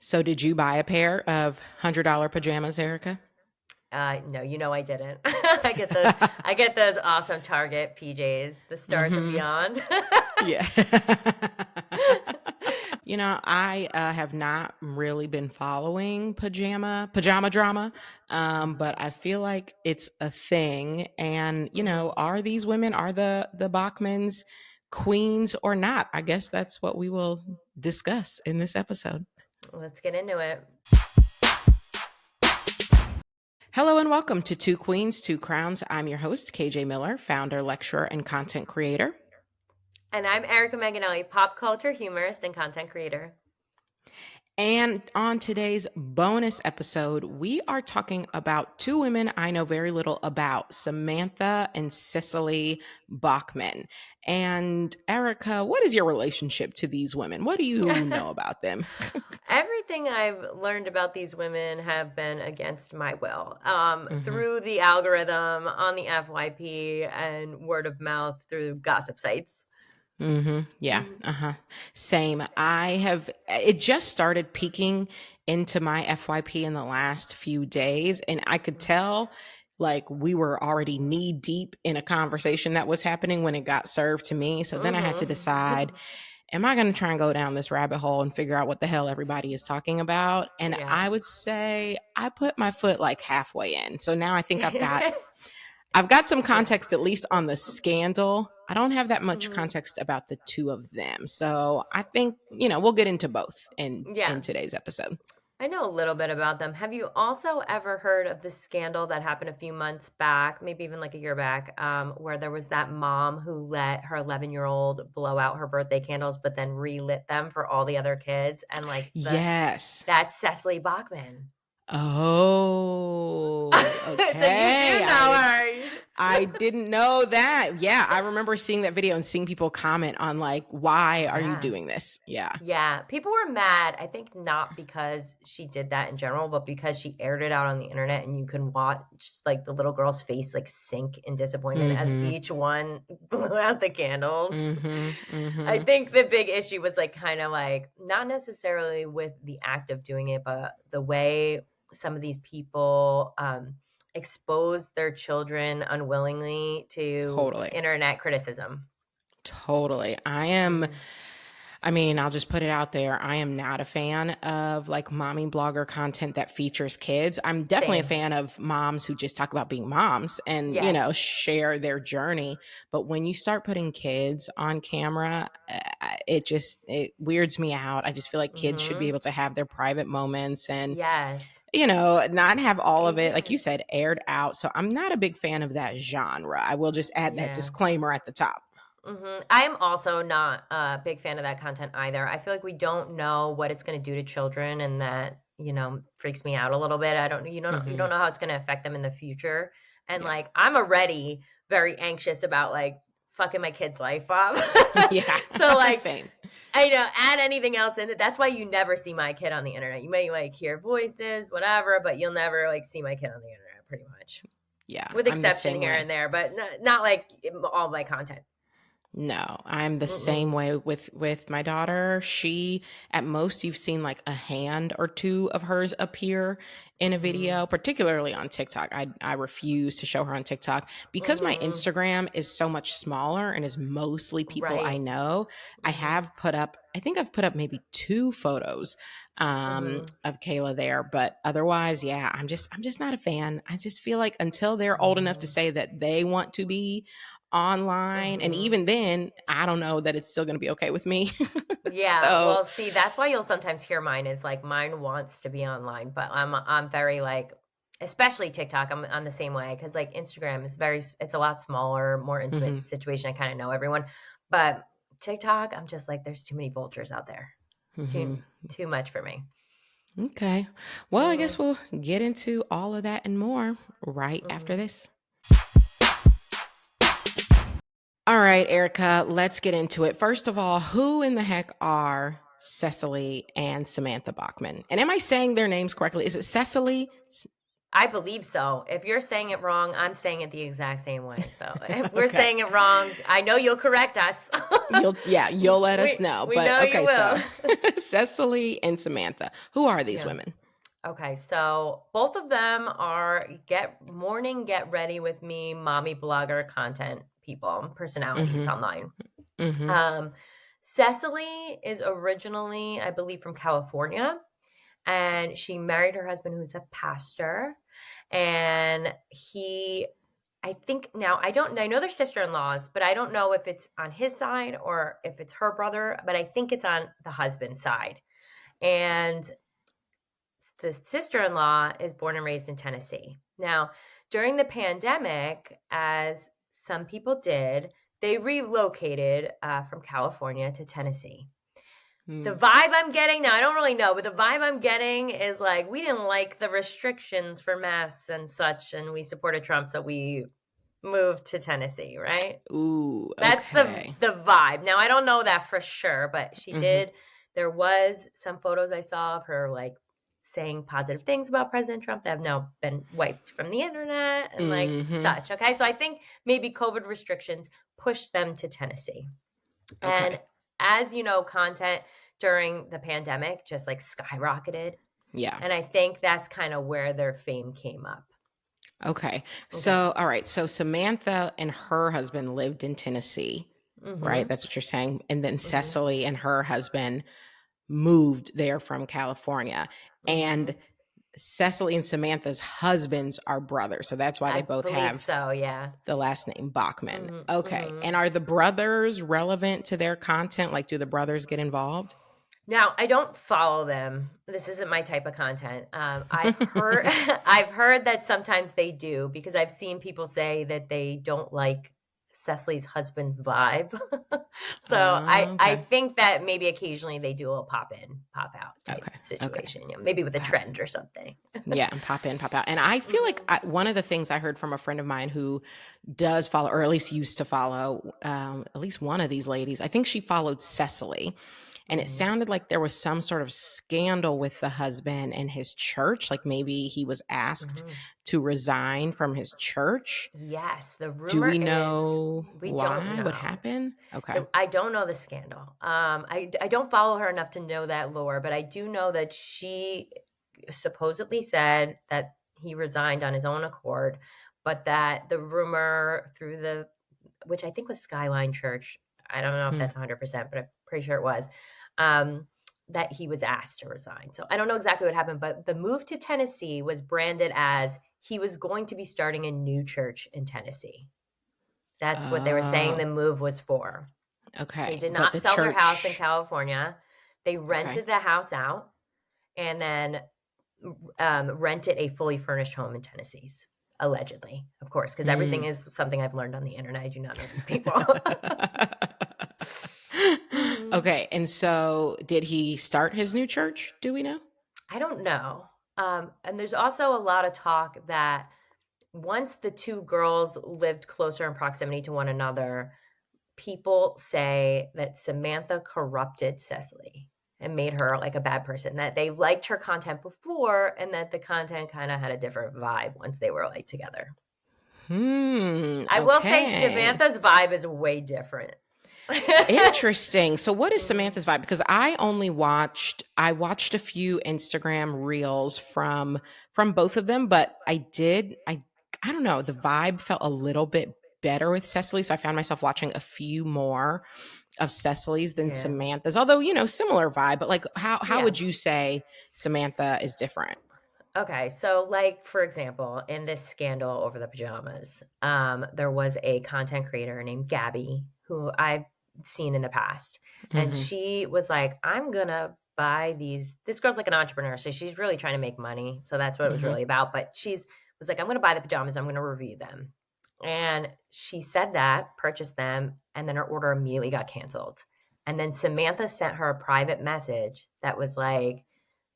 So did you buy a pair of $100 pajamas, Erica? No, I didn't. I get those awesome Target PJs, the Stars and Mm-hmm. Beyond. Yeah. I have not really been following pajama drama, Mhm. but I feel like it's a thing. And Mhm. are the Bachmans queens or not? I guess that's what we will discuss in this episode. Let's get into it. Hello and welcome to Two Queens, Two Crowns. I'm your host, KJ Miller, founder, lecturer, and content creator. And I'm Erica Manganelli, pop culture humorist and content creator. And on today's bonus episode, we are talking about two women I know very little about, Samantha and Cecily Bachman. And Erica, what is your relationship to these women? What do you know about them? Everything I've learned about these women have been against my will. Hmm. Through the algorithm on the FYP and word of mouth through gossip sites. Yeah. Mhm. Uh-huh. Same. It just started peeking into my FYP in the last few days, and I could tell like we were already knee deep in a conversation that was happening when it got served to me. So then I had to decide, Mhm. am I going to try and go down this rabbit hole and figure out what the hell everybody is talking about? And Yeah. I would say I put my foot like halfway in. So now I think I've got some Yeah. context at least on the scandal. I don't have that much Mhm. context about the two of them. So I think, we'll get into both in Yeah. today's episode. I know a little bit about them. Have you also ever heard of the scandal that happened a few months back, maybe even like a year back, where there was that mom who let her 11-year-old blow out her birthday candles, but then relit them for all the other kids, and like Yes. that's Cecily Bachman. Oh, So you okay. do know her. I didn't know that. Yeah, I remember seeing that video and seeing people comment on like, why are you Yeah. doing this? Yeah. Yeah, people were mad, I think not because she did that in general, but because she aired it out on the internet and you can watch, like, the little girl's face, like, sink in disappointment as Mm-hmm. each one blew out the candles. Mm-hmm. I Mm-hmm. think the big issue was, like, kinda, like, not necessarily with the act of doing it, but the way some of these people, expose their children unwillingly to Totally. internet criticism. Totally. Mhm. I'll just put it out there. I am not a fan of like mommy blogger content that features kids. I'm definitely a Same. fan of moms who just talk about being moms and, Yes. share their journey. But when you start putting kids on camera, it weirds me out. I just feel like kids should be Mhm. able to have their private moments and, Yes. not have all of it, like you And said, aired out. So I'm not a big fan of that genre. I will just add that yeah. disclaimer at the top. I'm also not a big fan of that content either. I feel like we don't know what it's gonna do to children, and that, freaks me out a little bit. I don't you Hmm. don't know how it's gonna affect them in the future, and, Yeah. like, I'm already very anxious about, like, fucking my kid's life up. Yeah. So, like, Same. I know, add anything else in it. That's why you never see my kid on the internet. You may, like, hear voices, whatever, but you'll never, like, see my kid on the internet pretty much, Yeah, with I'm the exception same here way. and there, but not like all my content. No, I'm the Mm-mm. same way with my daughter. She at most you've seen like a hand or two of hers appear in a Mhm. video, particularly on TikTok. I refuse to show her on TikTok because my Mhm. Instagram is so much smaller and is mostly people I Right. know. Mhm. I think I've put up maybe two photos Mhm. of Kayla there, but otherwise, yeah, I'm just not a fan. I just feel like until they're old enough to Mhm. say that they want to be online, and Mhm. even then I don't know that it's still going to be okay with me. Yeah, So well, see, that's why you'll sometimes hear mine is, like, mine wants to be online, but I'm very, like, especially TikTok, I'm the same way because like, Instagram is it's a lot smaller, more intimate mhm, situation, I kinda know everyone, but TikTok, I'm just like, "There's too many vultures out there." It's mhm. too much for me. Okay, well, I guess Mm, we'll get into all of that and more right after mhm. this. All right, Erica, let's get into it. First of all, who in the heck are Cecily and Samantha Bachman? And am I saying their names correctly? Is it Cecily? I believe so. If you're saying it wrong, I'm saying it the exact same way. So if we're Okay. saying it wrong, I know you'll correct us. You'll let us we know. we But know you okay, so will. Cecily and Samantha. Who are these Yeah. women? Okay, so both of them are get ready with me, mommy blogger content people, personalities Mhm. online. Mhm. Um, Cecily is originally, I believe, from California, and she married her husband, who's a pastor. And I think now, I know they're sister in laws, but I don't know if it's on his side or if it's her brother, but I think it's on the husband's side. And the sister-in-law is born and raised in Tennessee. Now, during the pandemic, as some people did, they relocated from California to Tennessee. The Mm. vibe I'm getting now, I don't really know, but the vibe I'm getting is like we didn't like the restrictions for masks and such, and we supported Trump, so we moved to Tennessee, right? Ooh, That's okay. the vibe. Now I don't know that for sure, but she Mhm. did. There was some photos I saw of her like saying positive things about President Trump that have now been wiped from the internet and like Mhm. such. Okay. So I think maybe COVID restrictions pushed them to Tennessee. And Okay. as you know, content during the pandemic just like skyrocketed. Yeah. And I think that's kind of where their fame came up. Okay. Okay. So, all right. So Samantha and her husband lived in Tennessee, right? Mm-hmm. That's what you're saying. And then Mm-hmm. Cecily and her husband moved there from California. Mm-hmm. And Cecily and Samantha's husbands are brothers. So that's why they I both believe have so, yeah. the last name Bachman. Mhm, Okay. mhm. And are the brothers relevant to their content? Like, do the brothers get involved? Now, I don't follow them. This isn't my type of content. I've heard I've heard that sometimes they do because I've seen people say that they don't like Cecily's husband's vibe. So I Okay. think that maybe occasionally they do a pop in, pop out type Okay. Okay. situation, maybe with a Pop, trend or something. yeah, and pop in, pop out. And I feel like Mhm, one of the things I heard from a friend of mine who does follow, or at least used to follow, at least one of these ladies. I think she followed Cecily, and it mhm, sounded like there was some sort of scandal with the husband and his church. Like maybe he was asked mhm. to resign from his church. Yes, the Do rumor we is know we don't why? What know. happened? Okay. I don't know the scandal. I don't follow her enough to know that lore, but I do know that she supposedly said that he resigned on his own accord, but that the rumor through the which I think was Skyline Church. I don't know if Hmm. that's 100%, but I'm pretty sure it was. Um, that he was asked to resign. So I don't know exactly what happened, but the move to Tennessee was branded as he was going to be starting a new church in Tennessee. That's what they were saying Oh, the move was for. They okay. did But not the sell their house in church, California. They okay. rented the house out and then rented a fully furnished home in Tennessee, allegedly, of course, because everything Mm. is something I've learned on the internet. I do not know these people. Mhm. Okay, and so did he start his new church? Do we know? I don't know. And there's also a lot of talk that once the two girls lived closer in proximity to one another, people say that Samantha corrupted Cecily and made her like a bad person, that they liked her content before and that the content kind of had a different vibe once they were like together. I will say Okay. Samantha's vibe is way different. Interesting. So what is Mhm, Samantha's vibe? Because I watched a few Instagram reels from both of them, but I don't know, the vibe felt a little bit better with Cecily. So I found myself watching a few more of Cecily's than yeah. Samantha's. Although, similar vibe, but like how Yeah. would you say Samantha is different? Okay, so like for example, in this scandal over the pajamas, there was a content creator named Gabby who I've seen in the past, and Hmm. she was like, "I'm gonna buy these." This girl's like an entrepreneur, so she's really trying to make money. So that's what it was Hmm. really about. But she's was like, "I'm gonna buy the pajamas. I'm gonna review them," and she said that, purchased them, and then her order immediately got canceled. And then Samantha sent her a private message that was like,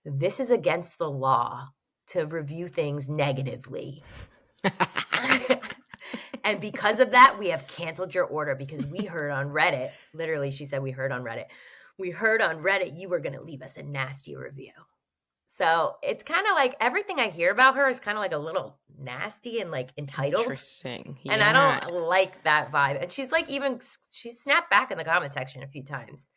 this is against the law to review things negatively. And because of that, we have canceled your order because we heard on Reddit, literally, she said, we heard on Reddit you were going to leave us a nasty review. So it's kind of like everything I hear about her is kind of like a little nasty and like entitled. Interesting. And I Yeah. don't like that vibe. And she's like, even she's snapped back in the comment section a few times.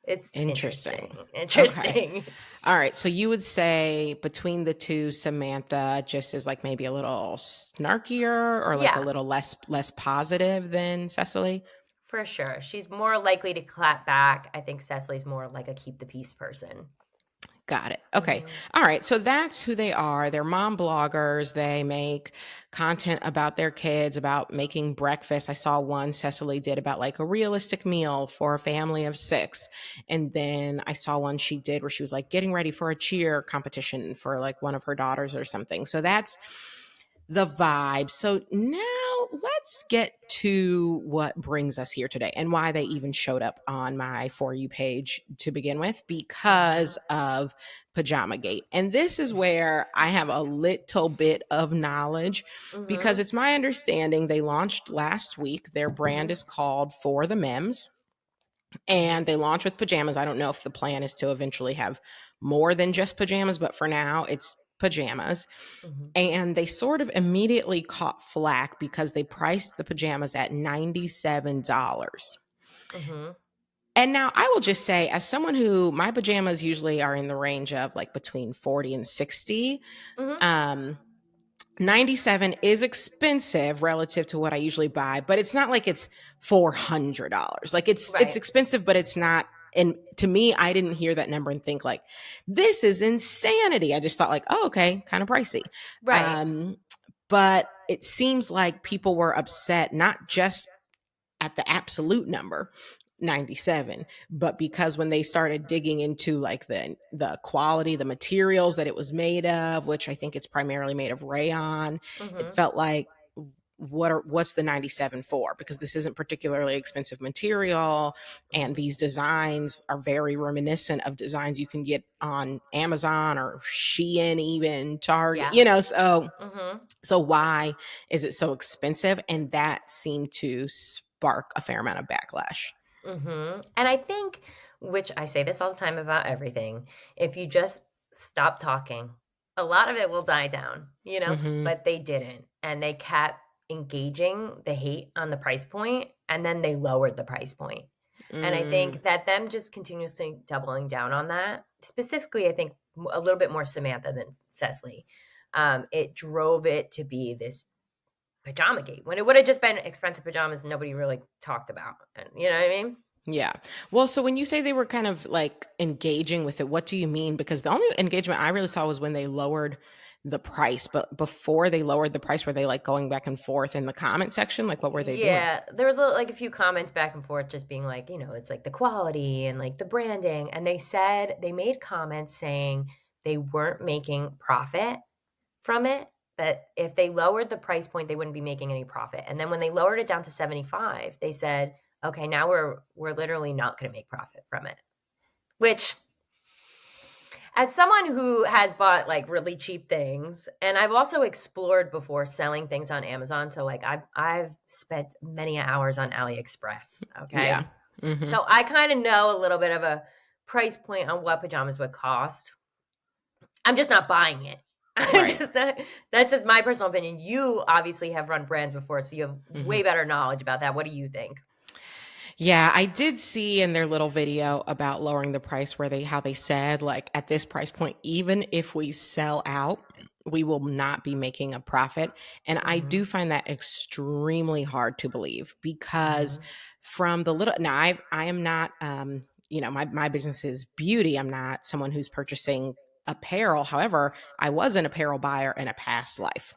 It's Interesting. interesting. Okay. Interesting. All right. So you would say between the two, Samantha just is like maybe a little snarkier or like a Yeah, little less positive than Cecily. for sure. She's more likely to clap back. I think Cecily's more like a keep the peace person. Got it. Okay. Hmm. All right. So that's who they are. They're mom bloggers. They make content about their kids, about making breakfast. I saw one Cecily did about like a realistic meal for a family of six. And then I saw one she did where she was like getting ready for a cheer competition for like one of her daughters or something. So that's the vibe. So now let's get to what brings us here today and why they even showed up on my For You page to begin with, Hmm. because of Pajama Gate. And this is where I have a little bit of knowledge because Hmm. it's my understanding they launched last week. Their brand Hmm. is called For the Mems Hmm. and they launched with pajamas. I don't know if the plan is to eventually have more than just pajamas, but for now it's pajamas. Hmm. And they sort of immediately caught flack because they priced the pajamas at $97. Hmm. And now I will just say, as someone who my pajamas usually are in the range of like between 40 and 60, Hmm. um, 97 is expensive relative to what I usually buy, but it's not like it's $400. Like it's Right. expensive, but it's not. And to me, I didn't hear that number and think like, this is insanity. I just thought like, oh, okay, kind of pricey. Right. Um, but it seems like people were upset, not just at the absolute number 97, but because when they started digging into like the quality, the materials that it was made of, which I think it's primarily made of rayon, it Hmm. felt like what's the 97 for, because this isn't particularly expensive material and Hmm. these designs are very reminiscent of designs you can get on Amazon or Shein, even Target, Yeah. so Hmm. why is it so expensive? And that seemed to spark a fair amount of backlash. And I think, which I say this all the time about everything, if you just stop talking, a lot of it will die down, you know? Mm-hmm. But they didn't. And they kept engaging the hate on the price point, and then they lowered the price point. And I Mm, think that them just continuously doubling down on that, specifically, I think a little bit more Samantha than Cecily, it drove it to be this pajama gate when it would have just been expensive pajamas nobody really talked about. And you know what I mean? yeah. Well, so when you say they were kind of like engaging with it, what do you mean? Because the only engagement I really saw was when they lowered the price. But before they lowered the price, were they like going back and forth in the comment section? Like, what were they doing? Yeah, there was like a few comments back and forth just being like, it's like the quality and like the branding. And they said they made comments saying they weren't making profit from it, that if they lowered the price point, they wouldn't be making any profit. And then when they lowered it down to 75, they said, okay, now we're literally not going to make profit from it. Which, as someone who has bought like really cheap things, and I've also explored before selling things on Amazon, so like I've spent many hours on AliExpress, Yeah. okay? Mm-hmm. So I kind of know a little bit of a price point on what pajamas would cost. I'm just not buying it. I'm Right. just not, that's just my personal opinion. You obviously have run brands before, so you have Mm-hmm. way better knowledge about that. What do you think? Yeah, I did see in their little video about lowering the price where how they said like at this price point, even if we sell out, we will not be making a profit. And I Mm-hmm. do find that extremely hard to believe because Mm-hmm. from the little now I am not my business is beauty. I'm not someone who's purchasing apparel. However, I was an apparel buyer in a past life.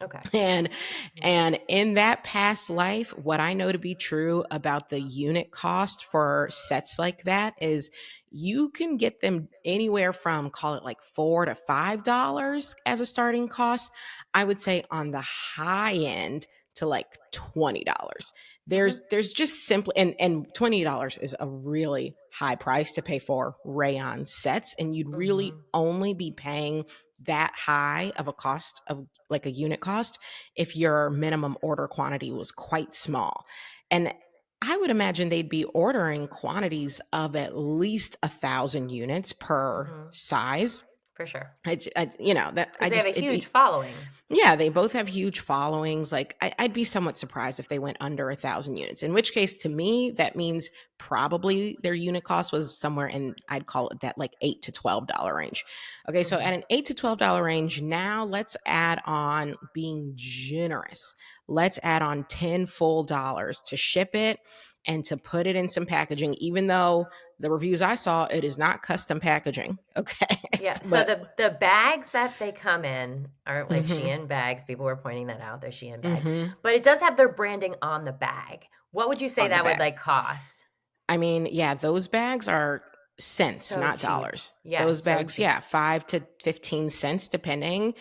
Okay. And Mm-hmm. and in that past life, what I know to be true about the unit cost for sets like that is you can get them anywhere from call it like $4 to $5 as a starting cost. I would say on the high end to like $20. Mm-hmm. There's just simply and $20 is a really high price to pay for rayon sets, and you'd really Mm-hmm. only be paying that high of a cost of like a unit cost if your minimum order quantity was quite small. And I would imagine they'd be ordering quantities of at least 1,000 units per Mm-hmm. size. For sure. That Because I they have a just huge following. yeah, they both have huge followings. Like I'd be somewhat surprised if they went under 1,000 units. In which case, to me, that means probably their unit cost was somewhere in, I'd call it that like $8 to $12 range. Okay, so Mhm. at an $8 to $12 range, now let's add on being generous. Let's add on $10 full to ship it and to put it in some packaging. Even though the reviews I saw, it is not custom packaging. Okay, Yeah, so but the bags that they come in aren't like mm-hmm, Shein bags. People were pointing that out. They're Shein bags, mm-hmm, but it does have their branding on the bag. What would you say on the that would back. like cost? I mean, yeah, those bags are cents, So not cheap. dollars. Yeah, Those so bags, cheap. yeah, 5 to 15 cents depending. Mhm.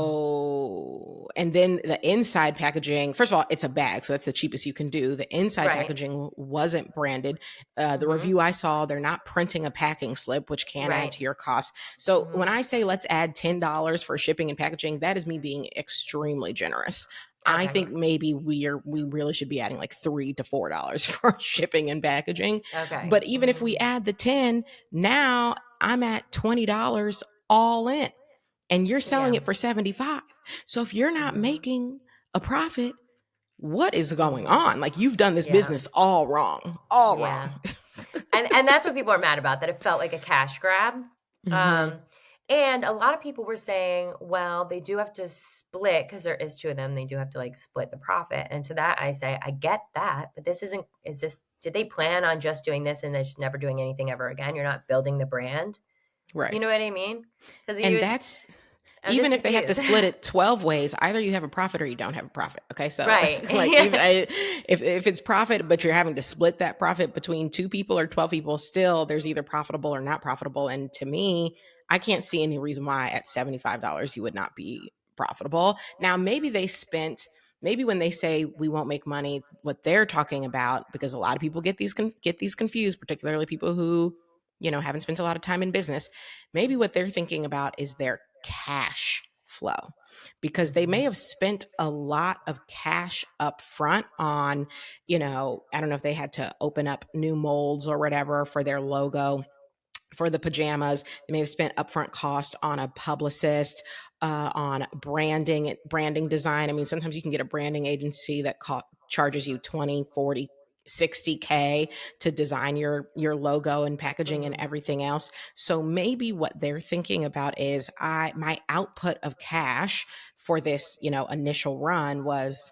So, and then the inside packaging, first of all, it's a bag, so that's the cheapest you can do. The inside Right. packaging wasn't branded. The Mhm. review I saw, they're not printing a packing slip, which can add Right. to your cost. So when Mhm. I say let's add $10 for shipping and packaging, that is me being extremely generous. I Okay. think maybe we really should be adding like $3 to $4 for shipping and packaging. Okay. But even if we Mhm. add the 10, now I'm at $20 all in and you're selling Yeah. it for 75. So if you're not Mhm. making a profit, what is going Mhm. on? Like you've done this Yeah. business all wrong, all wrong. Yeah. And that's what people are mad about, that it felt like a cash grab. Mhm. Um, and a lot of people were saying, well, they do have to split because there is two of them. They do have to like split the profit. And to that, I say, I get that, but this isn't. Is this? Did they plan on just doing this and then just never doing anything ever again? You're not building the brand. You Right. know what I mean? Because And you, that's I'm just even if they have to confused. split it 12 ways, either you have a profit or you don't have a profit. Okay. So, Right. like, even Yeah. if it's profit, but you're having to split that profit between two people or 12 people, still there's either profitable or not profitable. And to me, I can't see any reason why at $75 you would not be profitable. Now, maybe when they say we won't make money, what they're talking about, because a lot of people get these confused, particularly people who, haven't spent a lot of time in business. Maybe what they're thinking about is their cash flow because they may Mhm. have spent a lot of cash up front on, I don't know if they had to open up new molds or whatever for their logo for the pajamas. They may have spent upfront cost on a publicist, on branding design. I mean, sometimes you can get a branding agency that charges you 20, 40, 60K to design your logo and packaging and Mhm. everything else. So maybe what they're thinking about is my output of cash for this, initial run was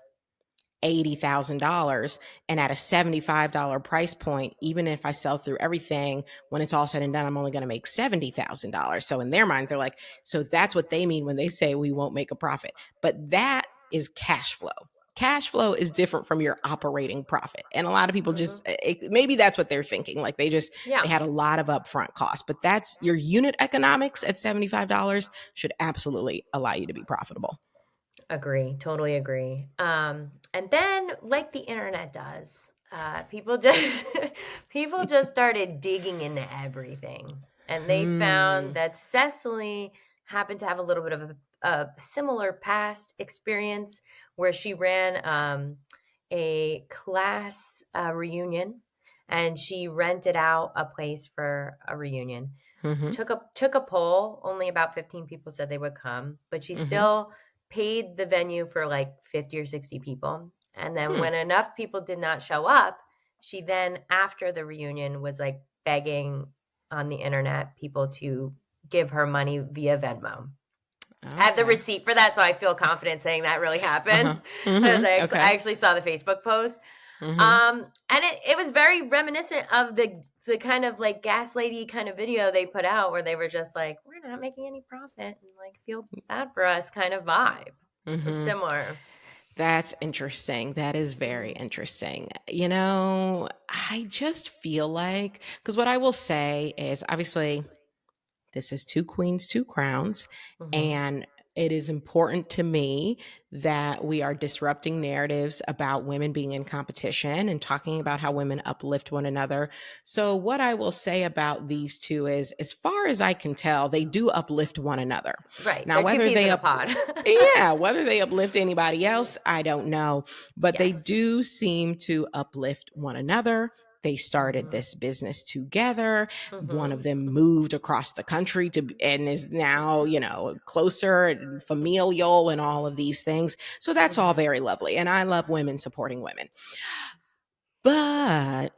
$80,000. And at a $75 price point, even if I sell through everything, when it's all said and done, I'm only going to make $70,000. So in their mind, they're like, so that's what they mean when they say we won't make a profit. But that is cash flow. Cash flow is different from your operating profit. And a lot of people Mhm. maybe that's what they're thinking. Like they Yeah. had a lot of upfront costs, but that's your unit economics at $75 should absolutely allow you to be profitable. Agree, totally agree. And then, like the internet does, people just people just started digging into everything, and they found Hmm. that Cecily happened to have a little bit of a similar past experience where she ran a class reunion, and she rented out a place for a reunion. Mm-hmm. Took a poll, only about 15 people said they would come, but she Mm-hmm. still paid the venue for like 50 or 60 people. And then Hmm. when enough people did not show up, she then after the reunion was like begging on the internet people to give her money via Venmo. I have the Okay. receipt for that, so I feel confident saying that really Uh-huh. happened because Mhm. I Okay. actually saw the Facebook post. Mhm. And it was very reminiscent of the kind of like gas lady kind of video they put out where they were just like, we're not making any profit and like feel bad for us kind of vibe. It was Mhm. similar. That's interesting. That is very Mhm. interesting. I just feel like cuz what I will say is obviously this is two queens, two crowns. Mhm. And it is important to me that we are disrupting narratives about women being in competition and talking about how Mhm. women uplift one another. So, what I will say about these two is, as far as I can tell, they do uplift one another. Right. Now, They're two peas in a pod. whether they uplift anybody Mhm. else, I don't know, but they Yes. do seem to uplift one another. They started Mhm. this business together. One of Mhm. them moved across the country to and is now, closer and familial and all of these things. So that's all Mhm. very lovely. And I love women supporting women. But